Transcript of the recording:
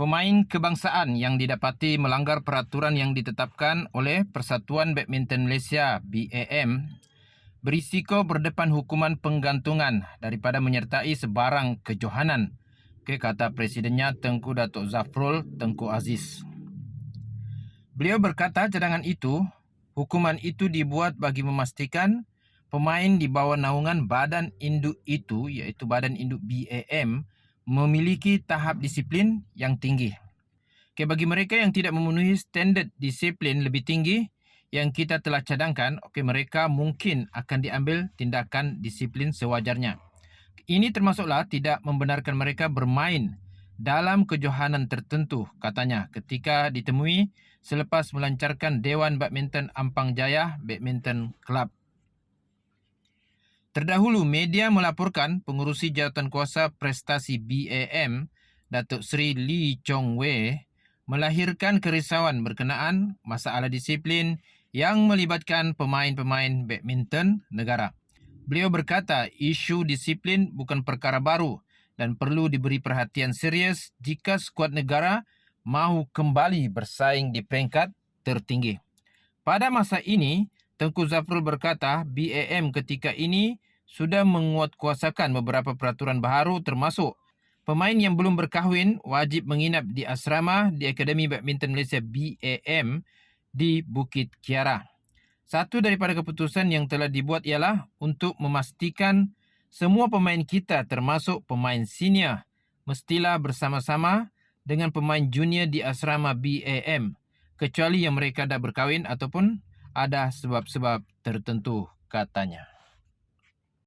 Pemain kebangsaan yang didapati melanggar peraturan yang ditetapkan oleh Persatuan Badminton Malaysia BAM berisiko berdepan hukuman penggantungan daripada menyertai sebarang kejohanan, kata Presidennya Tengku Datuk Zafrul Tengku Aziz. Beliau berkata hukuman itu dibuat bagi memastikan pemain di bawah naungan badan induk itu, iaitu badan induk BAM, memiliki tahap disiplin yang tinggi. Bagi mereka yang tidak memenuhi standard disiplin lebih tinggi yang kita telah cadangkan, mereka mungkin akan diambil tindakan disiplin sewajarnya. Ini termasuklah tidak membenarkan mereka bermain dalam kejohanan tertentu, katanya, ketika ditemui selepas melancarkan Dewan Badminton Ampang Jaya Badminton Club. Terdahulu, media melaporkan pengurusi Jawatankuasa Prestasi BAM, Datuk Seri Lee Chong Wei, melahirkan kerisauan berkenaan masalah disiplin yang melibatkan pemain-pemain badminton negara. Beliau berkata isu disiplin bukan perkara baru dan perlu diberi perhatian serius jika skuad negara mahu kembali bersaing di peringkat tertinggi. Pada masa ini, Tengku Zafrul berkata BAM ketika ini sudah menguatkuasakan beberapa peraturan baharu, termasuk pemain yang belum berkahwin wajib menginap di asrama di Akademi Badminton Malaysia BAM di Bukit Kiara. Satu daripada keputusan yang telah dibuat ialah untuk memastikan semua pemain kita termasuk pemain senior mestilah bersama-sama dengan pemain junior di asrama BAM, kecuali yang mereka dah berkahwin ataupun ada sebab-sebab tertentu, katanya.